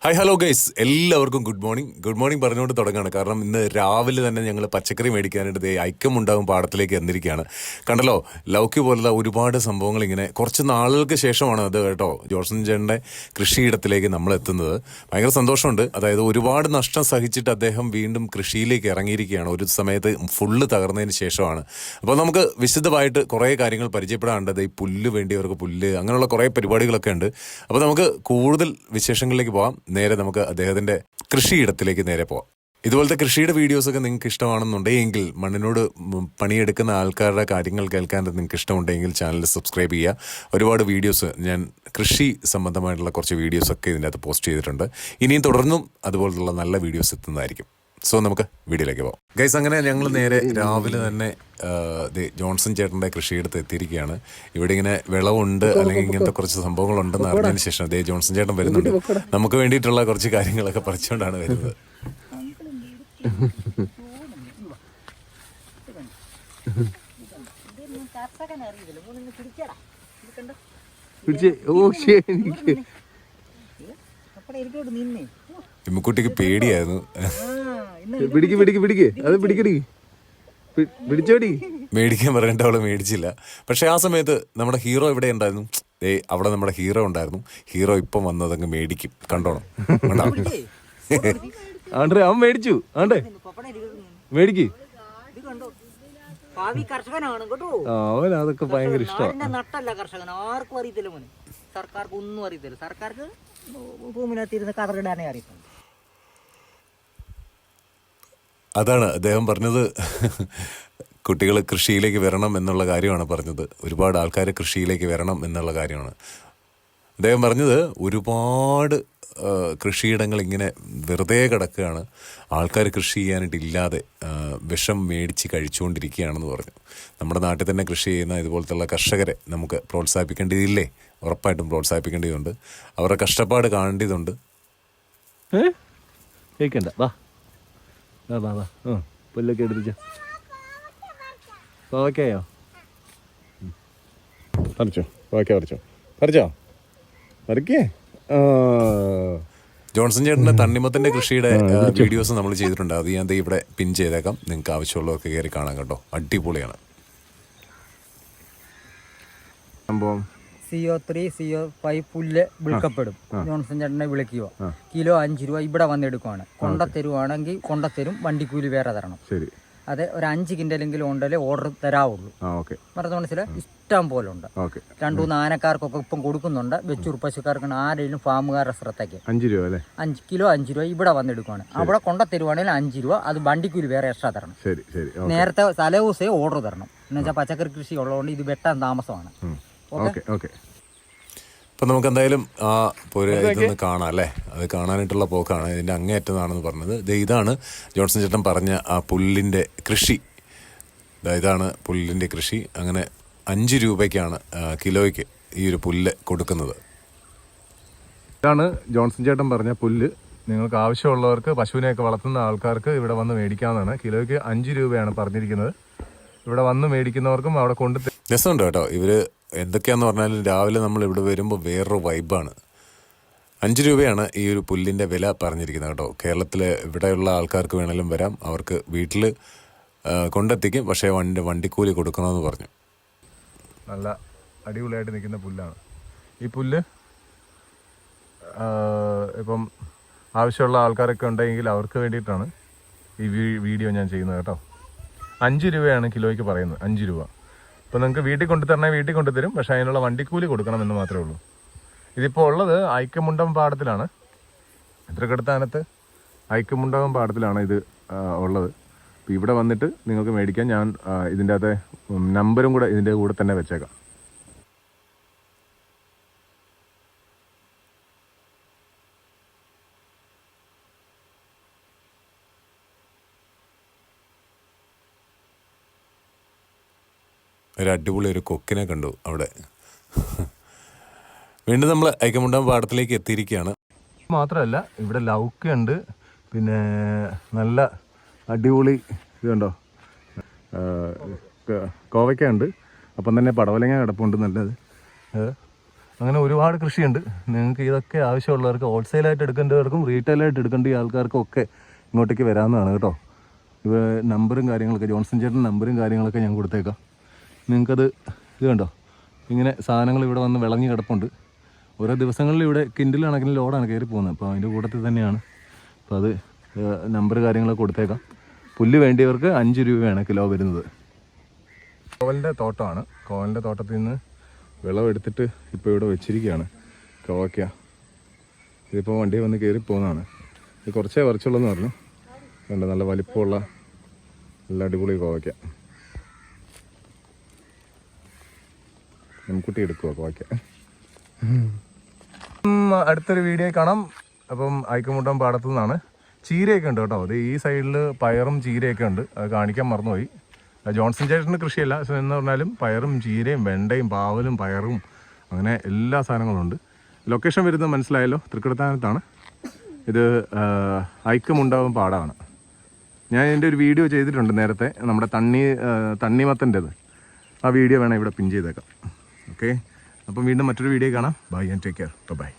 Hi hello guys, എല്ലാവർക്കും good morning പറഞ്ഞുകൊണ്ട് തുടങ്ങുകയാണ്. കാരണം ഇന്ന് രാവിലെ തന്നെ ഞങ്ങൾ പച്ചക്കറി മേടിക്കാനായിട്ട് ഐക്യമുണ്ടാകും പാടത്തിലേക്ക് വന്നിരിക്കുകയാണ്. കണ്ടല്ലോ, ലൗക്യ പോലുള്ള ഒരുപാട് സംഭവങ്ങൾ ഇങ്ങനെ കുറച്ച് നാളുകൾക്ക് ശേഷമാണ് അത് കേട്ടോ ജോൺസൺ ചേട്ടൻ്റെ കൃഷിയിടത്തിലേക്ക് നമ്മൾ എത്തുന്നത്. ഭയങ്കര സന്തോഷമുണ്ട്. അതായത് ഒരുപാട് നഷ്ടം സഹിച്ചിട്ട് അദ്ദേഹം വീണ്ടും കൃഷിയിലേക്ക് ഇറങ്ങിയിരിക്കുകയാണ്. ഒരു സമയത്ത് ഫുള്ള് തകർന്നതിന് ശേഷമാണ്. അപ്പോൾ നമുക്ക് വിശദമായിട്ട് കുറേ കാര്യങ്ങൾ പരിചയപ്പെടാനുണ്ട്. ഈ പുല്ല് വേണ്ടിയവർക്ക് പുല്ല്, അങ്ങനെയുള്ള കുറേ പരിപാടികളൊക്കെ ഉണ്ട്. അപ്പോൾ നമുക്ക് കൂടുതൽ വിശേഷങ്ങളിലേക്ക് പോകാം. നേരെ നമുക്ക് അദ്ദേഹത്തിന്റെ കൃഷിയിടത്തിലേക്ക് നേരെ പോവാം. ഇതുപോലത്തെ കൃഷിയുടെ വീഡിയോസൊക്കെ നിങ്ങൾക്ക് ഇഷ്ടമാണെന്നുണ്ടെങ്കിൽ, മണ്ണിനോട് പണിയെടുക്കുന്ന ആൾക്കാരുടെ കാര്യങ്ങൾ കേൾക്കാൻ നിങ്ങൾക്ക് ഇഷ്ടമുണ്ടെങ്കിൽ ചാനൽ സബ്സ്ക്രൈബ് ചെയ്യുക. ഒരുപാട് വീഡിയോസ് ഞാൻ കൃഷി സംബന്ധമായിട്ടുള്ള കുറച്ച് വീഡിയോസൊക്കെ ഇതിൻ്റെ അകത്ത് പോസ്റ്റ് ചെയ്തിട്ടുണ്ട്. ഇനിയും തുടർന്നും അതുപോലുള്ള നല്ല വീഡിയോസ് എത്തുന്നതായിരിക്കും. സോ നമുക്ക് വീഡിയോയിലേക്ക് പോകാം. ഗൈസ്, അങ്ങനെ ഞങ്ങൾ നേരെ രാവിലെ തന്നെ ജോൺസൺ ചേട്ടൻ്റെ കൃഷിയിടത്ത് എത്തിയിരിക്കുകയാണ്. ഇവിടെ ഇങ്ങനെ വിളവുണ്ട് അല്ലെങ്കിൽ ഇങ്ങനത്തെ കുറച്ച് സംഭവങ്ങളുണ്ടെന്ന് അറിഞ്ഞതിന് ശേഷം ജോൺസൺ ചേട്ടൻ വരുന്നുണ്ട്. നമുക്ക് വേണ്ടിയിട്ടുള്ള കുറച്ച് കാര്യങ്ങളൊക്കെ പറിച്ചുകൊണ്ടാണ് വരുന്നത്. ഇമ്മക്കുട്ടിക്ക് പേടിയായിരുന്നു. മേടിക്കാൻ പറയേണ്ട അവള് മേടിച്ചില്ല. പക്ഷെ ആ സമയത്ത് നമ്മുടെ ഹീറോ ഇവിടെ ഉണ്ടായിരുന്നു. അവിടെ നമ്മുടെ ഹീറോ ഉണ്ടായിരുന്നു. ഹീറോ ഇപ്പം വന്നതങ്ങ് മേടിക്കും. കണ്ടോണം. അവൻ മേടിച്ചു. മേടിക്ക്. അവൻ അതൊക്കെ ഭയങ്കര ഇഷ്ടമാണ്. നട്ടല്ല കർഷകൻ, ആർക്കും അറിയത്തില്ല മോനെ. സർക്കാർക്ക് ഒന്നും അറിയത്തില്ല. സർക്കാർക്ക് ഭൂമിനകത്തിരുന്ന് കതറിടാനേ അറിയത്തുള്ളൂ. അതാണ് അദ്ദേഹം പറഞ്ഞത്. കുട്ടികൾ കൃഷിയിലേക്ക് വരണം എന്നുള്ള കാര്യമാണ് പറഞ്ഞത്. ഒരുപാട് ആൾക്കാർ കൃഷിയിലേക്ക് വരണം എന്നുള്ള കാര്യമാണ് അദ്ദേഹം പറഞ്ഞത്. ഒരുപാട് കൃഷിയിടങ്ങൾ ഇങ്ങനെ വെറുതെ കിടക്കുകയാണ്. ആൾക്കാർ കൃഷി ചെയ്യാനായിട്ടില്ലാതെ വിഷം മേടിച്ച് കഴിച്ചുകൊണ്ടിരിക്കുകയാണെന്ന് പറഞ്ഞു. നമ്മുടെ നാട്ടിൽ തന്നെ കൃഷി ചെയ്യുന്ന ഇതുപോലത്തുള്ള കർഷകരെ നമുക്ക് പ്രോത്സാഹിപ്പിക്കേണ്ടതില്ലേ? ഉറപ്പായിട്ടും പ്രോത്സാഹിപ്പിക്കേണ്ടതുണ്ട്. അവരുടെ കഷ്ടപ്പാട് കാണേണ്ടതുണ്ട്. പുല്ലൊക്കെ എടുത്തിച്ചോ. ഓക്കെയോ? പറിച്ചോ. ഓക്കെ, പറിച്ചോ. പറിക്കേ. ജോൺസൺ ചേട്ടൻ്റെ തണ്ണിമത്തൻ്റെ കൃഷിയുടെ വീഡിയോസ് നമ്മൾ ചെയ്തിട്ടുണ്ട്. അത് ഞാൻ ഇവിടെ പിൻ ചെയ്തേക്കാം. നിങ്ങൾക്ക് ആവശ്യമുള്ളവർക്ക് കയറി കാണാം കേട്ടോ. അടിപൊളിയാണ് സംഭവം. CO3 CO5 പുല്ല് വിൽക്കപ്പെടും. ജോൺസൺ ചേട്ടനെ വിളിക്കുക. കിലോ 5 രൂപ ഇവിടെ വന്നെടുക്കുവാണ്. കൊണ്ടത്തരുവാണെങ്കിൽ കൊണ്ടത്തരും. വണ്ടിക്കൂലി വേറെ തരണം. ശരി. അതെ, ഒരു 5 കിൻഡലെങ്കിലും ഉണ്ടല്ലേ ഓർഡർ തരാവുള്ളൂ. പറഞ്ഞ മനസ്സിൽ ഇഷ്ടം പോലെ ഉണ്ട്. 2-3 ആനക്കാർക്കൊക്കെ ഇപ്പം കൊടുക്കുന്നുണ്ട്. വെച്ചൂർ പശുക്കാർക്ക് ആരെങ്കിലും ഫാമുകാരുടെ ശ്രദ്ധയ്ക്ക് 5 രൂപ അല്ലേ? 5 കിലോ 5 രൂപ ഇവിടെ വന്നെടുക്കുവാണ്. അവിടെ കൊണ്ടത്തരുവാണെങ്കിൽ 5 രൂപ. അത് വണ്ടിക്കൂലി വേറെ എക്സ്ട്രാ തരണം. നേരത്തെ തലേദിവസേ ഓർഡർ തരണം. എന്നുവെച്ചാൽ പച്ചക്കറി കൃഷി ഉള്ളതുകൊണ്ട് ഇത് വെട്ടാൻ താമസമാണ്. അപ്പം നമുക്ക് എന്തായാലും ആ ഇതൊന്ന് കാണാം അല്ലേ? അത് കാണാനായിട്ടുള്ള പോക്കാണ്. ഇതിൻ്റെ അങ്ങേയറ്റതാണെന്ന് പറഞ്ഞത്. ഇതാണ് ജോൺസൺ ചേട്ടൻ പറഞ്ഞ ആ പുല്ലിൻ്റെ കൃഷി. ഇതാണ് പുല്ലിൻ്റെ കൃഷി. അങ്ങനെ 5 രൂപയ്ക്കാണ് കിലോയ്ക്ക് ഈ ഒരു പുല്ല് കൊടുക്കുന്നത്. ഇതാണ് ജോൺസൺ ചേട്ടൻ പറഞ്ഞ പുല്ല്. നിങ്ങൾക്ക് ആവശ്യമുള്ളവർക്ക്, പശുവിനെയൊക്കെ വളർത്തുന്ന ആൾക്കാർക്ക് ഇവിടെ വന്ന് മേടിക്കാവുന്നതാണ്. കിലോയ്ക്ക് 5 രൂപയാണ് പറഞ്ഞിരിക്കുന്നത്. ഇവിടെ വന്ന് മേടിക്കുന്നവർക്കും അവിടെ കൊണ്ട് രസമുണ്ട് കേട്ടോ. ഇവർ എന്തൊക്കെയാന്ന് പറഞ്ഞാലും രാവിലെ നമ്മൾ ഇവിടെ വരുമ്പോൾ വേറൊരു വൈബാണ്. 5 രൂപയാണ് ഈ ഒരു പുല്ലിൻ്റെ വില പറഞ്ഞിരിക്കുന്നത് കേട്ടോ. കേരളത്തിലെ ഇവിടെയുള്ള ആൾക്കാർക്ക് വേണമെങ്കിലും വരാം. അവർക്ക് വീട്ടിൽ കൊണ്ടെത്തിക്കും. പക്ഷേ വണ്ടിക്കൂലി കൊടുക്കണമെന്ന് പറഞ്ഞു. നല്ല അടിപൊളിയായിട്ട് നിൽക്കുന്ന പുല്ലാണ് ഈ പുല്ല്. ഇപ്പം ആവശ്യമുള്ള ആൾക്കാരൊക്കെ ഉണ്ടെങ്കിൽ അവർക്ക് വേണ്ടിയിട്ടാണ് ഈ വീഡിയോ ഞാൻ ചെയ്യുന്നത് കേട്ടോ. 5 രൂപയാണ് കിലോയ്ക്ക് പറയുന്നത്. 5 രൂപ. ഇപ്പോൾ നിങ്ങൾക്ക് വീട്ടിൽ കൊണ്ടുതരണേ വീട്ടിൽ കൊണ്ടുതരും. പക്ഷേ അതിനുള്ള വണ്ടിക്കൂലി കൊടുക്കണമെന്ന് മാത്രമേ ഉള്ളൂ. ഇതിപ്പോൾ ഉള്ളത് ഐക്യമുണ്ടം പാടത്തിലാണ്. തൃക്കടത്താനത്ത് ഐക്യമുണ്ടകം പാടത്തിലാണ് ഇത് ഉള്ളത്. അപ്പോൾ ഇവിടെ വന്നിട്ട് നിങ്ങൾക്ക് മേടിക്കാൻ ഞാൻ ഇതിൻ്റെ അകത്തെ നമ്പറും കൂടെ ഇതിൻ്റെ കൂടെ തന്നെ വെച്ചേക്കാം. ഒരു അടിപൊളി ഒരു കൊക്കിനെ കണ്ടു അവിടെ. വീണ്ടും നമ്മൾ ഐക്യമുണ്ടം പാടത്തിലേക്ക് എത്തിയിരിക്കുകയാണ്. മാത്രമല്ല ഇവിടെ ലൗക്കുണ്ട്. പിന്നെ നല്ല അടിപൊളി ഇത് കണ്ടോ, കോവയ്ക്ക ഉണ്ട്. അപ്പം തന്നെ പടവലങ്ങ കിടപ്പുണ്ട് നല്ലത്. അങ്ങനെ ഒരുപാട് കൃഷിയുണ്ട്. നിങ്ങൾക്ക് ഇതൊക്കെ ആവശ്യമുള്ളവർക്ക് ഹോൾസെയിലായിട്ട് എടുക്കേണ്ടവർക്കും റീറ്റെയിലായിട്ട് എടുക്കേണ്ട ആൾക്കാർക്കും ഒക്കെ ഇങ്ങോട്ടേക്ക് വരാവുന്നതാണ് കേട്ടോ. ഇവ നമ്പറും കാര്യങ്ങളൊക്കെ ജോൺസൺ ചേട്ടൻ നമ്പറും കാര്യങ്ങളൊക്കെ ഞാൻ കൊടുത്തേക്കാം. നിങ്ങൾക്കത് ഇത് കണ്ടോ, ഇങ്ങനെ സാധനങ്ങൾ ഇവിടെ വന്ന് വിളഞ്ഞ് കിടപ്പുണ്ട്. ഓരോ ദിവസങ്ങളിൽ ഇവിടെ കിൻഡിൽ കണക്കിന് ലോഡാണ് കയറി പോകുന്നത്. അപ്പോൾ അതിൻ്റെ കൂട്ടത്തിൽ തന്നെയാണ്. അപ്പോൾ അത് നമ്പർ കാര്യങ്ങളൊക്കെ കൊടുത്തേക്കാം. പുല്ല് വേണ്ടിയവർക്ക് 5 രൂപയാണ് കിലോ വരുന്നത്. കോവലിൻ്റെ തോട്ടമാണ്. കോവലിൻ്റെ തോട്ടത്തിൽ നിന്ന് വിളവെടുത്തിട്ട് ഇപ്പോൾ ഇവിടെ വെച്ചിരിക്കുകയാണ് കോവയ്ക്ക. ഇതിപ്പോൾ വണ്ടി വന്ന് കയറി പോകുന്നതാണ്. ഇത് കുറച്ചേ കുറച്ചുള്ളതെന്ന് പറഞ്ഞു. കണ്ടോ, നല്ല വലിപ്പമുള്ള നല്ല അടിപൊളി കോവയ്ക്ക. നമുക്കുട്ടി എടുക്കുക കോവയ്ക്ക. അടുത്തൊരു വീഡിയോ കാണാം. അപ്പം ഐക്കമുട്ടം പാടത്തു നിന്നാണ്. ചീരയൊക്കെ ഉണ്ട് കേട്ടോ. അത് ഈ സൈഡിൽ പയറും ചീരയൊക്കെ ഉണ്ട്. അത് കാണിക്കാൻ മറന്നുപോയി. ജോൺസൺ ചേട്ടൻ്റെ കൃഷിയല്ല എന്ന് പറഞ്ഞാലും പയറും ചീരയും വെണ്ടയും പാവലും പയറും അങ്ങനെ എല്ലാ സാധനങ്ങളും ഉണ്ട്. ലൊക്കേഷൻ വരുന്നത് മനസ്സിലായല്ലോ, തൃക്കടത്താനത്താണ്. ഇത് ഐക്കമുണ്ടാവും പാടമാണ്. ഞാൻ എൻ്റെ ഒരു വീഡിയോ ചെയ്തിട്ടുണ്ട് നേരത്തെ, നമ്മുടെ തണ്ണിമത്തൻ്റെത്. ആ വീഡിയോ വേണം ഇവിടെ പിൻ ചെയ്തേക്കാം. ഓക്കെ, അപ്പം വീണ്ടും മറ്റൊരു വീഡിയോ കാണാം. Bye and take care. By.